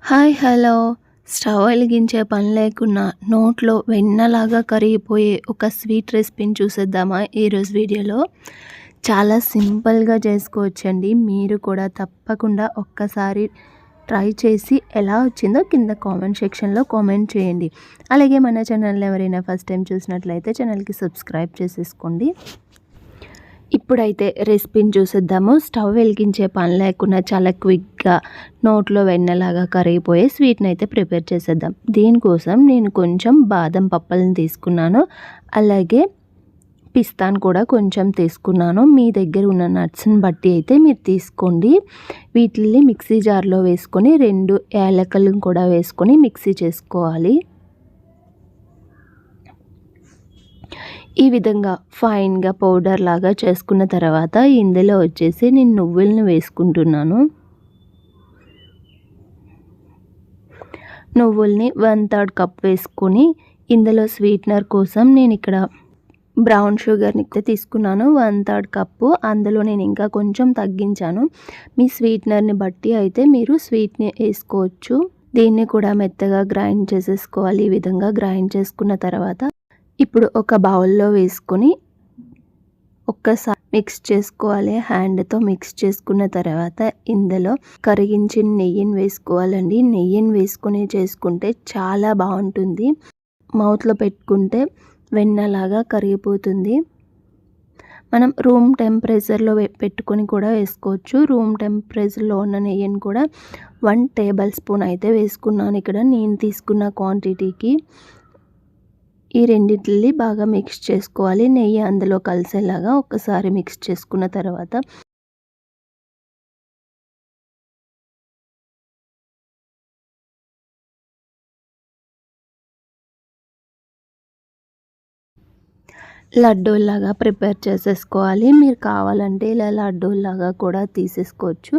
Hi hello stove వెలిగించే పని లేకున్నా నోట్లో వెన్నలాగా కరిగిపోయే ఒక స్వీట్ రెసిపీని చూసేద్దామా ఈరోజు వీడియోలో. చాలా సింపుల్గా చేసుకోవచ్చండి. మీరు కూడా తప్పకుండా ఒక్కసారి ట్రై చేసి ఎలా వచ్చిందో కింద కామెంట్ సెక్షన్లో కామెంట్ చేయండి. అలాగే మన ఛానల్ ఎవరైనా ఫస్ట్ టైం చూసినట్లయితే ఛానల్కి సబ్స్క్రైబ్ చేసేసుకోండి. ఇప్పుడైతే రెసిపీని చూసేద్దాము. స్టవ్ వెలిగించే పని లేకుండా చాలా క్విక్గా నోట్లో వెన్నలాగా కరిగిపోయే స్వీట్ని అయితే ప్రిపేర్ చేసేద్దాం. దీనికోసం నేను కొంచెం బాదం పప్పులను తీసుకున్నాను, అలాగే పిస్తాను కూడా కొంచెం తీసుకున్నాను. మీ దగ్గర ఉన్న నట్స్ని బట్టి అయితే మీరు తీసుకోండి. వీటిని మిక్సీ జార్లో వేసుకొని 2 యాలకులను కూడా వేసుకొని మిక్సీ చేసుకోవాలి. ఈ విధంగా ఫైన్గా పౌడర్ లాగా చేసుకున్న తర్వాత ఇందులో వచ్చేసి నేను నువ్వులను వేసుకుంటున్నాను. నువ్వుల్ని 1/3 కప్ వేసుకొని ఇందులో స్వీట్నర్ కోసం నేను ఇక్కడ బ్రౌన్ షుగర్ని తీసుకున్నాను 1/3 కప్పు. అందులో నేను ఇంకా కొంచెం తగ్గించాను. మీ స్వీట్నర్ని బట్టి అయితే మీరు స్వీట్ని వేసుకోవచ్చు. దీన్ని కూడా మెత్తగా గ్రైండ్ చేసేసుకోవాలి. ఈ విధంగా గ్రైండ్ చేసుకున్న తర్వాత ఇప్పుడు ఒక బౌల్లో వేసుకొని ఒక్కసారి మిక్స్ చేసుకోవాలి. హ్యాండ్తో మిక్స్ చేసుకున్న తర్వాత ఇందులో కరిగించిన నెయ్యిని వేసుకోవాలండి. నెయ్యిని వేసుకొని చేసుకుంటే చాలా బాగుంటుంది. మౌత్లో పెట్టుకుంటే వెన్నలాగా కరిగిపోతుంది. మనం రూమ్ టెంపరేచర్లో పెట్టుకొని కూడా వేసుకోవచ్చు. రూమ్ టెంపరేచర్లో ఉన్న నెయ్యిని కూడా 1 టేబుల్ స్పూన్ అయితే వేసుకున్నాను ఇక్కడ నేను తీసుకున్న క్వాంటిటీకి. ఈ రెండింటిని బాగా మిక్స్ చేసుకోవాలి. నెయ్యి అందులో కలిసేలాగా ఒకసారి మిక్స్ చేసుకున్న తర్వాత లడ్డూలాగా ప్రిపేర్ చేసేసుకోవాలి. మీరు కావాలంటే ఇలా లడ్డూలాగా కూడా తీసేసుకోవచ్చు.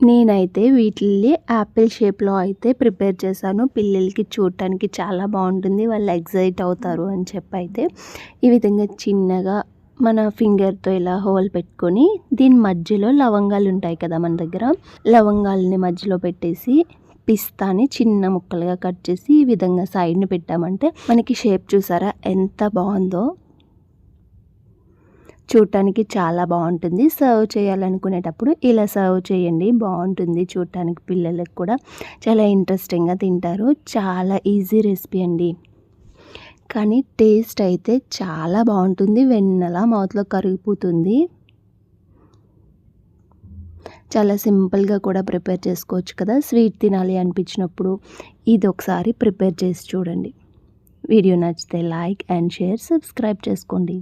నేనైతే వీటిని యాపిల్ షేప్లో అయితే ప్రిపేర్ చేశాను. పిల్లలకి చూడటానికి చాలా బాగుంటుంది, వాళ్ళు ఎక్సైట్ అవుతారు అని చెప్పి అయితే ఈ విధంగా చిన్నగా మన ఫింగర్తో ఇలా హోల్ పెట్టుకొని దీని మధ్యలో లవంగాలు ఉంటాయి కదా మన దగ్గర, లవంగాలని మధ్యలో పెట్టేసి పిస్తాని చిన్న ముక్కలుగా కట్ చేసి ఈ విధంగా సైడ్ని పెట్టామంటే మనకి షేప్ చూసారా ఎంత బాగుందో. చూడటానికి చాలా బాగుంటుంది. సర్వ్ చేయాలనుకునేటప్పుడు ఇలా సర్వ్ చేయండి, బాగుంటుంది చూడటానికి. పిల్లలకు కూడా చాలా ఇంట్రెస్టింగ్గా తింటారు. చాలా ఈజీ రెసిపీ అండి, కానీ టేస్ట్ అయితే చాలా బాగుంటుంది. వెన్నలా మౌత్లో కరిగిపోతుంది. చాలా సింపుల్గా కూడా ప్రిపేర్ చేసుకోవచ్చు కదా. స్వీట్ తినాలి అనిపించినప్పుడు ఇది ఒకసారి ప్రిపేర్ చేసి చూడండి. వీడియో నచ్చితే లైక్ అండ్ షేర్, సబ్స్క్రైబ్ చేసుకోండి.